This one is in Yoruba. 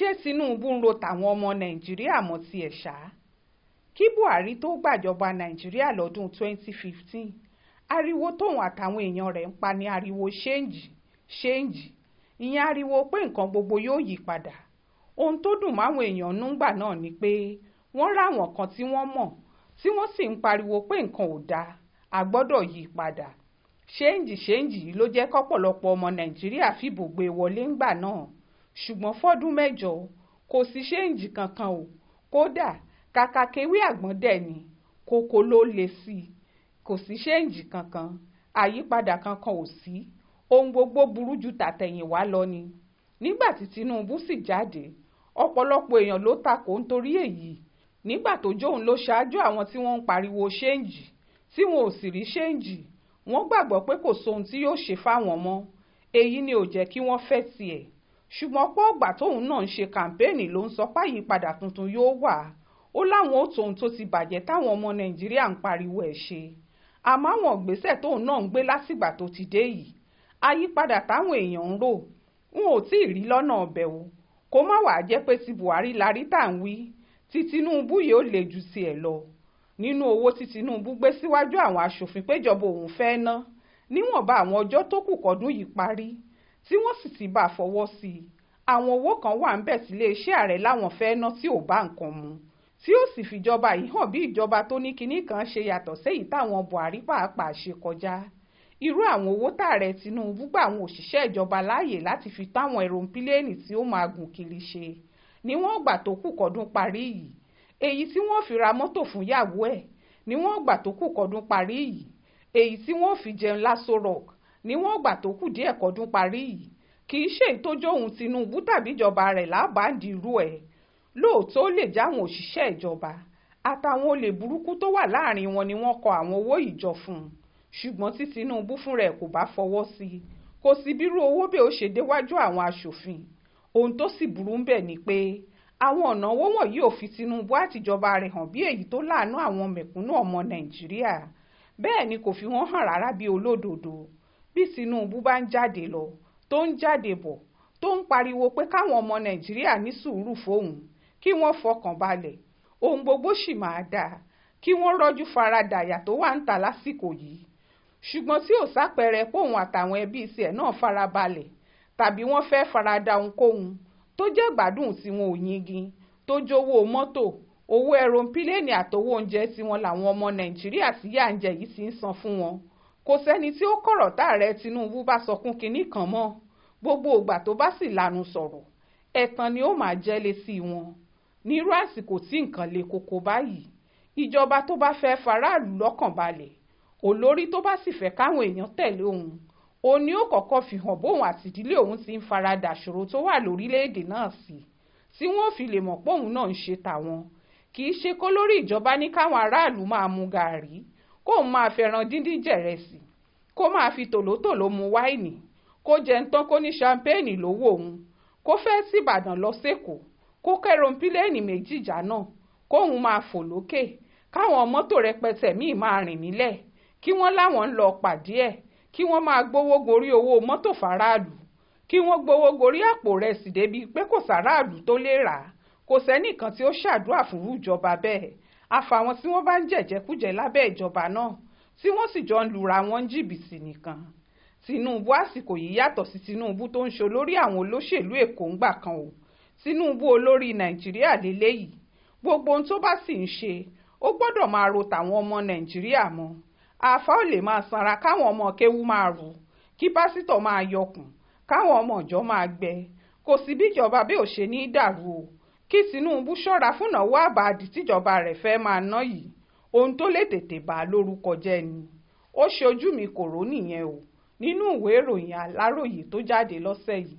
ṣé Tinubu ń ro tàwọn ọmọ Nàìjíríà mọ́ tiẹ̀ ṣá? Kí Buhari tó gbàjọba Nàìjíríà lọ́dún 2015, ariwo tóun àtàwọn èèyàn rẹ̀ ń pa ní ariwo ṣéǹjì, ìyẹn ariwo pé nǹkan gbogbo yóò yí padà. Ohun tó dùn máwọn èèyàn núngbà náà ni pé wọ́n ráwọn kan tí wọ́n mọ̀ tí wọ́n sì ń pariwo pé nǹkan ò dáa, a gbọ́dọ̀ yí padà. Ṣéǹjì yìí ló jẹ́ kọ́pọ̀lọpọ̀ ọmọ Nàìjíríà fìbò gbé wọlé ńgbà náà. Ṣùgbọ́n fọ́dún mẹ́jọ kò sí ṣéǹjì kankan o. Kódà kàkà kéwé àgbọ̀n dẹ̀ ni kókó ló le sí i. Kò sí ṣéǹjì kankan, àyípadà kankan ò sí. Ohun gbogbo burú ju tàtẹ̀yìnwá lọ ni. Nígbà tí Tinubu sì jáde, ọ̀pọ̀lọpọ̀ èèyàn ló takò nítorí èyí. Nígbà tó jóun ló ṣáájú àwọn tí wọ́n ń pariwo ṣéǹjì tí wọn ò sì rí ṣéǹjì, wọ́n gbàgbọ́ pé kò sóhun tí yóò ṣe fáwọn mọ́. Èyí ni ò jẹ́ kí wọ́n fẹ́ tiẹ̀. Ṣùgbọ́n pọ́ ọgbà tóun náà ń ṣe kàmpéènì ló ń sọ páyípadà tuntun yóò wà. Ó láwọn ó tóhun tó ti bàjẹ́ táwọn ọmọ Nàìjíríà ń pariwo ẹ̀ ṣe. Àmọ́ àwọn ìgbésẹ̀ tóun náà ń gbé látìgbà tó ti dé yìí, àyípadà táwọn èèyàn ń rò wọn ò tí ì rí lọ́nà ọbẹ̀ o. Kó má wàá jẹ́ pé ti Buhari larí tà ń wí, ti Tinubu yìí ó le ju tiẹ̀ lọ. Nínú owó tí Tinubu gbé síwájú àwọn aṣòfin péjọba òun fẹ́ ná níwọ̀nba àwọn ọjọ́ tó kù kọ́dún yìí parí, tí wọ́n sì ti bá fọwọ́ sí i, àwọn owó kan wà ń bẹ̀ tí iléeṣẹ́ ààrẹ láwọn fẹ́ ná tí ò bá nǹkan mu, tí ó sì fìjọba yìí hàn bí ìjọba tó ní kinní kan ṣe yàtọ̀ séyìí táwọn Buhari pàápàá ṣe kọjá. Irú àwọn owó tààrẹ Tinubu gbà àwọn òṣìṣẹ́ ìjọba láàyè láti fi táwọn ẹ̀rọ̀pílẹ́ẹ̀nì tí ó máa gùn kiri ṣe níwọ̀n gbà tó kù kọ́dún parí yìí. Èyí tí wọ́n fi ra mọ́tò fún yàwó ẹ̀ níwọ̀n gbà tó kù kọ́dún parí yìí. Èyí tí wọ́n fi jẹun l'Aso Rock níwọ̀n gbà tó kù díẹ̀ kọ́dún parí yìí. Kì í ṣe ìtójó ohun Tinubu tàbí ìjọba rẹ̀ lábàndì irú ẹ̀. Lóòótọ́ lè jáwọn òṣìṣẹ́ ìjọba àtàwọn olè burúkú tó wà láàrin wọn ni wọ́n kọ àwọn owó ìjọ fún un. Ṣùgbọ́n tí Tinubu fún rẹ̀ kò bá fọwọ́ sí i, kò sí bírú owó bẹ́ẹ̀ ó ṣe déwájú àwọn aṣòfin. Ohun tó sì burú ń bẹ̀ ni pé àwọn ọ̀nà owó wọ̀nyí ò fi Tinubu àtijọba rẹ̀ hàn bí èyí tó láàánú àwọn mẹ̀kúnnù ọmọ Nàìjíríà. Bẹ́ẹ̀ ni kò fi wọ́n hàn rárá bí olódodo. Bí Tinubu bá ń jáde lọ tó ń jáde bọ̀ tó ń pariwo pé káwọn ọmọ Nàìjíríà ní sùúrù fóun, kí wọ́n fọkàn balẹ̀, ohun gbogbo sì máa dáa, kí wọ́n rọ́jú faradà àyà tó wà ń ta lásìkò yìí. Ṣùgbọ́n tí ò sápẹrẹ póun àtàwọn ẹbí tiẹ̀ náà farabalẹ̀ tàbí wọ́n fẹ́ farada ohunkóhun tó jẹ́ gbádùn tí wọn ò yingin, tó jówó mọ́tò, owó ẹ̀rọ̀pílẹ́ẹ̀nì àtowó oúnjẹ tí wọn làwọn ọmọ Nàìjíríà tí yà ń jẹ yìí ti ń san fún wọn. Kò sẹ́ni tí ó kọ̀rọ̀ táàrẹ Tinubu bá sọkún kinní kan mọ́. Gbogbo ìgbà tó bá sì lanu sọ̀rọ̀, ẹ̀tàn ni ó máa jẹ́ létí wọn. Nírú àsìkò tí nǹkan le koko báyìí, ìjọba tó bá fẹ́ faraàlú lọ́kàn balẹ̀, olórí tó bá sì fẹ́ káwọn èèyàn tẹ̀lé òun ni ó kọ́kọ́ fi hàn bóun àti ìdílé òun ti ń faradà ṣòro tó wà lórílẹ̀‐èdè náà sí, tí wọ́n fi lè mọ̀ póun náà ń ṣe tàwọn. Kì í ṣe kó lórí ìjọba ní káwọn aráàlú máa mu gàárì, kóun máa fẹ́ràn díndín jẹ̀rẹ̀sì, kó máa fi tòlótòló mu wáìnì, kó jẹun tán kó ní ṣampéènì lówó òun, kó fẹ́ sí Ìbàdàn lọ sékòó, kó kẹ́rọ̀pílẹ́ẹ̀nì méjì jà náà, kóun máa fò lókè, káwọn mọ́tò rẹpẹtẹ míì máa rìn nílẹ̀, kí wọ́n láwọn ń lọ pàdé ẹ̀, kí wọ́n máa gbowó gorí owó mọ́tò faraàlú, kí wọ́n gbowó gorí àpò rẹ̀ sì débi pé kò sàráàlú tó lè rà á. Kò sẹ́nìkan tí ó ṣàdúrà fún ìjọba bẹ́ẹ̀, àfàwọn tí wọ́n bá ń jẹ̀jẹ̀kújẹ lábẹ́ ìjọba náà, tí wọ́n sì jọ ń lura wọn jìbìtì nìkan. Tinubu àsìkò yìí yàtọ̀ sí Tinubu tó ń ṣe olórí àwọn olóṣèlú Èkó ńgbà kan o. Tinubu olórí Nàìjíríà lélẹ́yìí. Gbogbo ohun tó bá sì ń ṣe, ó gbọ́dọ̀ máa ro tàwọn ọmọ Nàìjíríà mọ́. Àáfà ò lè máa sanra káwọn ọmọ kéwú máa rù, kí pásítọ̀ máa yọkùn, káwọn ọmọ ìjọ máa gbẹ. Kò sí bí ìjọba bí ò ṣe ní dàrú o. Kí Tinubu ṣọ́ra fúnnáwó àbàdì tíjọba rẹ̀ fẹ́ máa ná yìí, ohun tó lè tètè bà á lórúkọ jẹ́ ni. Ó ṣojú mi kò rò nìyẹn o, nínú ìwé ìròyìn Aláròyé tó jáde lọ́sẹ̀ yìí.